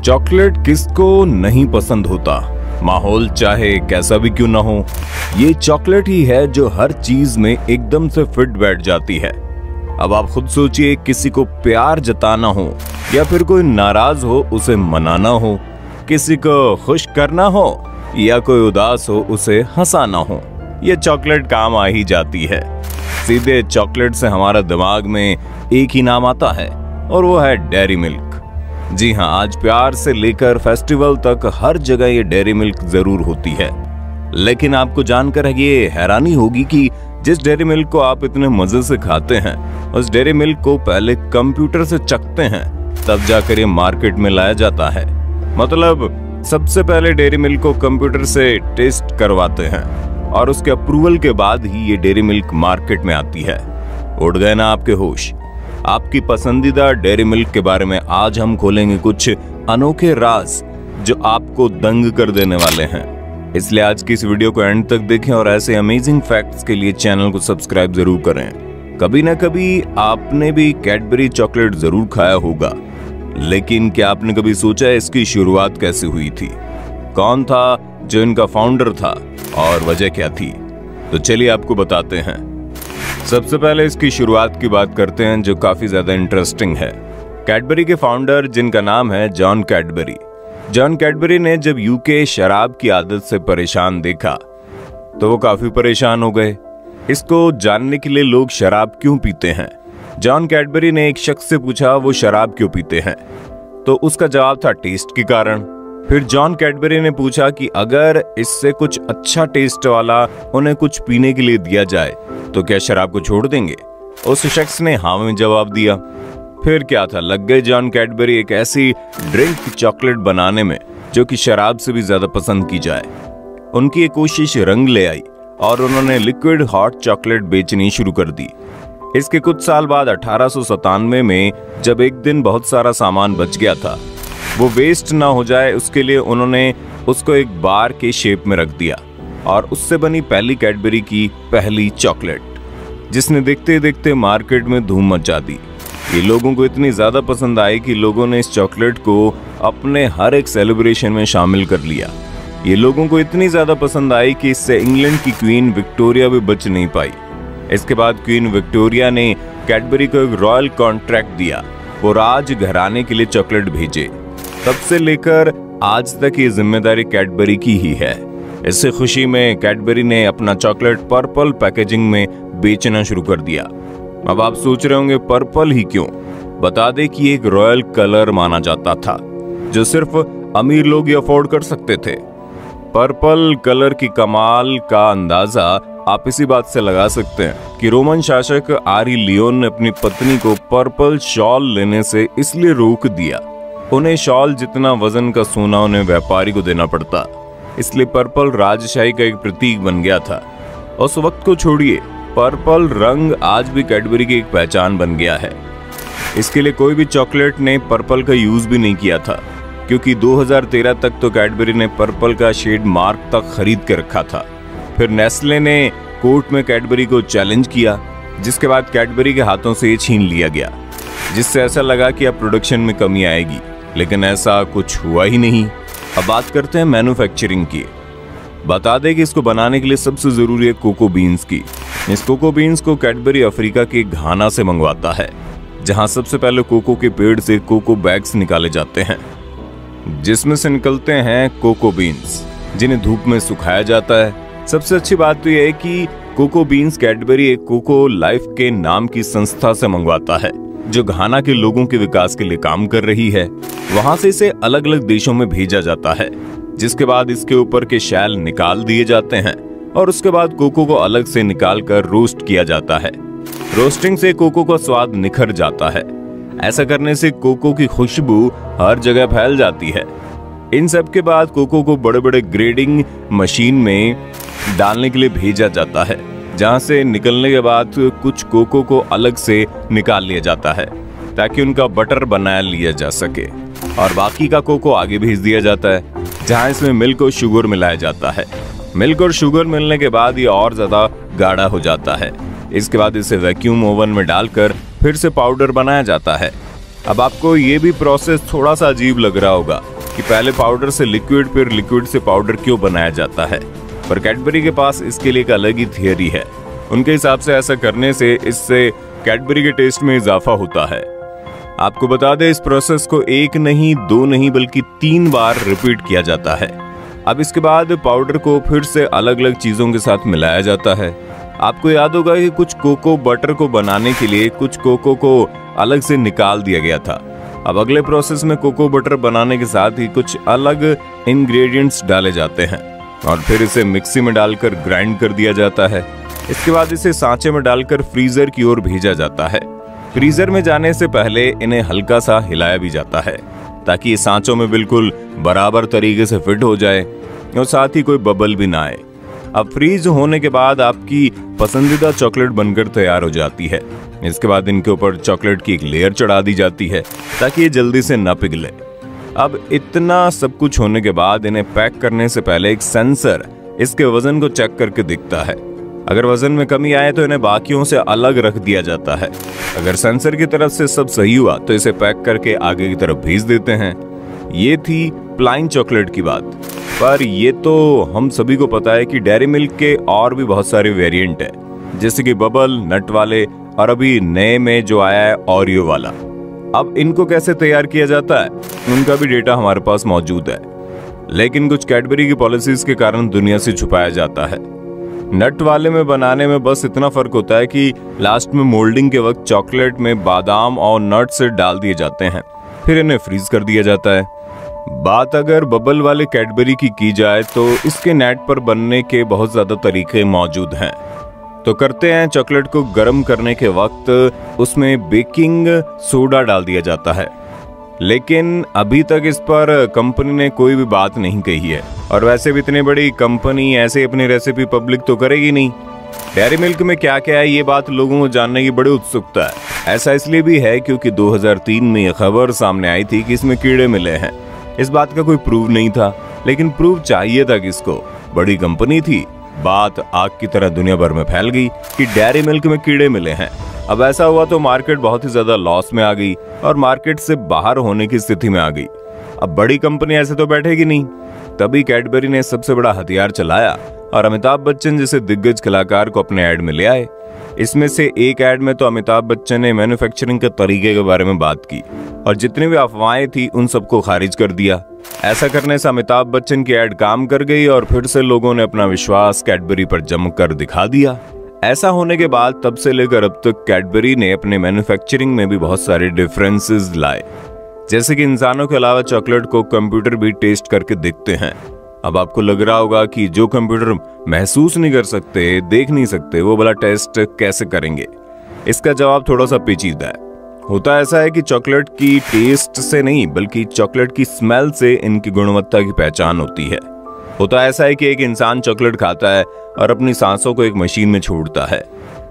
Chocolate किसको नहीं पसंद होता, माहौल चाहे कैसा भी क्यों ना हो। ये चॉकलेट ही है जो हर चीज में एकदम से फिट बैठ जाती है। अब आप खुद सोचिए, किसी को प्यार जताना हो या फिर कोई नाराज हो उसे मनाना हो, किसी को खुश करना हो या कोई उदास हो उसे हंसाना हो, ये चॉकलेट काम आ ही जाती है। सीधे चॉकलेट से हमारा दिमाग में एक ही नाम आता है और वो है डेयरी मिल्क। जी हाँ, आज प्यार से लेकर फेस्टिवल तक हर जगह ये डेयरी मिल्क जरूर होती है। लेकिन आपको जानकर ये हैरानी होगी कि जिस डेयरी मिल्क को आप इतने मजे से खाते हैं, उस डेयरी मिल्क को पहले कंप्यूटर से चखते हैं, तब जाकर ये मार्केट में लाया जाता है। मतलब सबसे पहले डेयरी मिल्क को कंप्यूटर से टेस्ट करवाते हैं और उसके अप्रूवल के बाद ही ये डेयरी मिल्क मार्केट में आती है। उड़ गए ना आपके होश? आपकी पसंदीदा डेयरी मिल्क के बारे में आज हम खोलेंगे कुछ अनोखे राज जो आपको दंग कर देने वाले हैं। इसलिए आज की इस वीडियो को एंड तक देखें और ऐसे अमेजिंग फैक्ट्स के लिए चैनल को सब्सक्राइब जरूर करें। कभी ना कभी आपने भी कैडबरी चॉकलेट जरूर खाया होगा, लेकिन क्या आपने कभी सोचा है इसकी शुरुआत कैसे हुई थी? कौन था जो इनका फाउंडर था और वजह क्या थी? तो चलिए आपको बताते हैं। सबसे पहले इसकी शुरुआत की बात करते हैं जो काफी ज्यादा इंटरेस्टिंग है। कैडबरी के फाउंडर जिनका नाम है जॉन कैडबरी। जॉन कैडबरी ने जब यूके शराब की आदत से परेशान देखा तो वो काफी परेशान हो गए। इसको जानने के लिए लोग शराब क्यों पीते हैं, जॉन कैडबरी ने एक शख्स से पूछा वो शराब क्यों पीते हैं, तो उसका जवाब था टेस्ट के कारण। फिर जॉन कैडबरी ने पूछा कि अगर इससे कुछ अच्छा टेस्ट वाला उन्हें कुछ पीने के लिए दिया जाए तो क्या शराब को छोड़ देंगे? उस शख्स ने हाँ में जवाब दिया। फिर क्या था, लग गए जॉन कैडबरी एक ऐसी ड्रिंक चॉकलेट बनाने में जो कि शराब से भी ज्यादा पसंद की जाए। उनकी ये कोशिश रंग ले आई और उन्होंने लिक्विड हॉट चॉकलेट बेचनी शुरू कर दी। इसके कुछ साल बाद 1897 में जब एक दिन बहुत सारा सामान बच गया था, वो वेस्ट ना हो जाए उसके लिए उन्होंने उसको एक बार के शेप में रख दिया और उससे बनी पहली कैडबरी की पहली चॉकलेट, जिसने देखते देखते मार्केट में धूम मचा दी। ये लोगों को इतनी ज्यादा पसंद आई कि लोगों ने इस चॉकलेट को अपने हर एक सेलिब्रेशन में शामिल कर लिया। ये लोगों को इतनी ज्यादा पसंद आई कि इससे इंग्लैंड की क्वीन विक्टोरिया भी बच नहीं पाई। इसके बाद क्वीन विक्टोरिया ने कैडबरी को एक रॉयल कॉन्ट्रैक्ट दिया, वो राज घराने के लिए चॉकलेट भेजे। तब से लेकर आज तक ये जिम्मेदारी कैडबरी की ही है। इससे खुशी में कैडबरी ने अपना चॉकलेट पर्पल पैकेजिंग में बेचना शुरू कर दिया। अब आप सोच रहे होंगे पर्पल ही क्यों? बता दें कि एक रॉयल कलर माना जाता था जो सिर्फ अमीर लोग ही अफोर्ड कर सकते थे। पर्पल कलर की कमाल का अंदाजा आप इसी बात से लगा सकते हैं कि रोमन शासक आरी लियोन ने अपनी पत्नी को पर्पल शॉल लेने से इसलिए रोक दिया। उन्हें शॉल जितना वजन का सोना उन्हें व्यापारी को देना पड़ता, इसलिए पर्पल राजशाही का एक प्रतीक बन गया था। उस वक्त को छोड़िए, पर्पल रंग आज भी कैडबरी की एक पहचान बन गया है। इसके लिए कोई भी चॉकलेट ने पर्पल का यूज भी नहीं किया था, क्योंकि 2013 तक तो कैडबरी ने पर्पल का शेड मार्क तक खरीद के रखा था। फिर नेस्ले ने कोर्ट में कैडबरी को चैलेंज किया, जिसके बाद कैडबरी के हाथों से ये छीन लिया गया, जिससे ऐसा लगा कि अब प्रोडक्शन में कमी आएगी, लेकिन ऐसा कुछ हुआ ही नहीं। अब बात करते हैं मैन्युफैक्चरिंग की। बता दें कि इसको बनाने के लिए सबसे जरूरी है कोको बीन्स की। इस कोको बीन्स को कैडबरी अफ्रीका के घाना से मंगवाता है, जहां सबसे पहले कोको के पेड़ से कोको बैग्स निकाले जाते हैं, जिसमें से निकलते हैं कोको बीन्स, जिन्हें धूप में सुखाया जाता है। सबसे अच्छी बात तो यह है कि कोको बीन्स कैडबरी एक कोको लाइफ के नाम की संस्था से मंगवाता है, जो घाना के लोगों के विकास के लिए काम कर रही है। वहां से इसे अलग अलग देशों में भेजा जाता है, जिसके बाद इसके ऊपर के शैल निकाल दिए जाते हैं और उसके बाद कोको को अलग से निकाल कर रोस्ट किया जाता है। रोस्टिंग से कोको का स्वाद निखर जाता है। ऐसा करने से कोको की खुशबू हर जगह फैल जाती है। इन सब के बाद कोको को बड़े बड़े ग्रेडिंग मशीन में डालने के लिए भेजा जाता है, जहां से निकलने के बाद कुछ कोको को अलग से निकाल लिया जाता है ताकि उनका बटर बनाया लिया जा सके, और बाकी का कोको आगे भेज दिया जाता है, जहां इसमें मिल्क और शुगर मिलाया जाता है। मिल्क और शुगर मिलने के बाद ये और ज्यादा गाढ़ा हो जाता है। इसके बाद इसे वैक्यूम ओवन में डालकर फिर से पाउडर बनाया जाता है। अब आपको ये भी प्रोसेस थोड़ा सा अजीब लग रहा होगा कि पहले पाउडर से लिक्विड फिर लिक्विड से पाउडर क्यों बनाया जाता है, पर कैडबरी के पास इसके लिए एक अलग ही थियरी है। उनके हिसाब से ऐसा करने से इससे कैडबरी के टेस्ट में इजाफा होता है। आपको बता दें, इस प्रोसेस को 1 नहीं 2 नहीं बल्कि 3 बार रिपीट किया जाता है। अब इसके बाद पाउडर को फिर से अलग अलग चीजों के साथ मिलाया जाता है। आपको याद होगा कि कुछ कोको बटर को बनाने के लिए कुछ कोको को अलग से निकाल दिया गया था। अब अगले प्रोसेस में कोको बटर बनाने के साथ ही कुछ अलग इंग्रेडिएंट्स डाले जाते हैं और फिर इसे मिक्सी में डालकर ग्राइंड कर दिया जाता है। इसके बाद इसे सांचे में डालकर फ्रीजर की ओर भेजा जाता है। फ्रीजर में जाने से पहले इन्हें हल्का सा हिलाया भी जाता है ताकि ये सांचों में बिल्कुल बराबर तरीके से फिट हो जाए और साथ ही कोई बबल भी ना आए। अब फ्रीज होने के बाद आपकी पसंदीदा चॉकलेट बनकर तैयार हो जाती है। इसके बाद इनके ऊपर चॉकलेट की एक लेयर चढ़ा दी जाती है ताकि ये जल्दी से न पिघले। अब इतना सब कुछ होने के बाद इन्हें पैक करने से पहले एक सेंसर इसके वजन को चेक करके दिखता है। अगर वजन में कमी आए तो इन्हें बाकियों से अलग रख दिया जाता है। अगर सेंसर की तरफ से सब सही हुआ तो इसे पैक करके आगे की तरफ भेज देते हैं। ये थी प्लाइन चॉकलेट की बात, पर ये तो हम सभी को पता है कि डेयरी मिल्क के और भी बहुत सारे वेरिएंट है, जैसे कि बबल, नट वाले और अभी नए में जो आया है ओरियो वाला। अब इनको कैसे तैयार किया जाता है उनका भी डेटा हमारे पास मौजूद है, लेकिन कुछ कैडबरी की पॉलिसीज के कारण दुनिया से छुपाया जाता है। नट वाले में बनाने में बस इतना फर्क होता है कि लास्ट में मोल्डिंग के वक्त चॉकलेट में बादाम और नट्स डाल दिए जाते हैं, फिर इन्हें फ्रीज कर दिया जाता है। बात अगर बबल वाले कैडबरी की जाए तो इसके नेट पर बनने के बहुत ज्यादा तरीके मौजूद हैं। तो करते हैं, चॉकलेट को गर्म करने के वक्त उसमें बेकिंग सोडा डाल दिया जाता है, लेकिन अभी तक इस पर कंपनी ने कोई भी बात नहीं कही है। और वैसे भी इतनी बड़ी कंपनी ऐसे अपनी रेसिपी पब्लिक तो करेगी नहीं। डेयरी मिल्क में क्या क्या है ये बात लोगों को जानने की बड़ी उत्सुकता है। ऐसा इसलिए भी है क्योंकि 2003 में यह खबर सामने आई थी कि इसमें कीड़े मिले हैं। इस बात का कोई प्रूफ नहीं था, लेकिन प्रूफ चाहिए था किसको? बड़ी कंपनी थी। बात आग की तरह दुनिया भर में फैल गई कि डेयरी मिल्क में कीड़े मिले हैं। अब ऐसा हुआ तो मार्केट बहुत ही ज्यादा लॉस में आ गई और मार्केट से बाहर होने की स्थिति में आ गई। अब बड़ी कंपनी ऐसे तो बैठेगी नहीं। तभी कैडबरी ने सबसे बड़ा हथियार चलाया और अमिताभ बच्चन जैसे दिग्गज कलाकार को अपने ऐड में ले आए। इसमें से एक ऐड में तो अमिताभ बच्चन ने मैन्युफैक्चरिंग के तरीके के बारे में बात की और जितनी भी अफवाहें थी उन सबको खारिज कर दिया। ऐसा करने से अमिताभ बच्चन की ऐड काम कर गई और फिर से लोगों ने अपना विश्वास कैडबरी पर जमकर दिखा दिया। ऐसा होने के बाद तब से लेकर अब तक कैडबरी ने अपने मैन्युफैक्चरिंग में भी बहुत सारे डिफरेंसेस लाए, जैसे कि इंसानों के अलावा चॉकलेट को कंप्यूटर भी टेस्ट करके देखते हैं। अब आपको लग रहा होगा कि जो कंप्यूटर महसूस नहीं कर सकते, देख नहीं सकते, वो वाला टेस्ट कैसे करेंगे? इसका जवाब थोड़ा सा पेचीदा है। होता ऐसा है कि चॉकलेट की टेस्ट से नहीं बल्कि चॉकलेट की स्मेल से इनकी गुणवत्ता की पहचान होती है। होता ऐसा है कि एक इंसान चॉकलेट खाता है और अपनी सांसों को एक मशीन में छोड़ता है,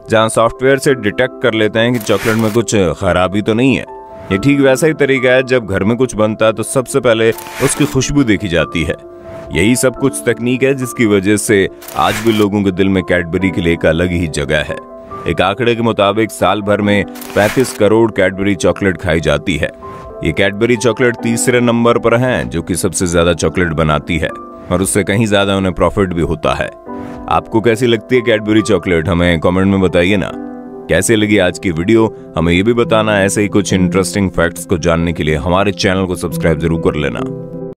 जहां सॉफ्टवेयर से डिटेक्ट कर लेते हैं कि चॉकलेट में कुछ खराबी तो नहीं है। ये ठीक वैसा ही तरीका है, जब घर में कुछ बनता है तो सबसे पहले उसकी खुशबू देखी जाती है। यही सब कुछ तकनीक है जिसकी वजह से आज भी लोगों के दिल में कैडबरी के लिए एक अलग ही जगह है। एक आंकड़े के मुताबिक साल भर में 35 करोड़ कैडबरी चॉकलेट खाई जाती है। ये कैडबरी चॉकलेट तीसरे नंबर पर हैं, जो कि सबसे ज्यादा चॉकलेट बनाती है और उससे कहीं ज्यादा उन्हें प्रॉफिट भी होता है। आपको कैसी लगती है कैडबरी चॉकलेट? हमें कमेंट में बताइए ना। कैसे लगी आज की वीडियो हमें ये भी बताना। ऐसे ही कुछ इंटरेस्टिंग फैक्ट्स को जानने के लिए हमारे चैनल को सब्सक्राइब जरूर कर लेना।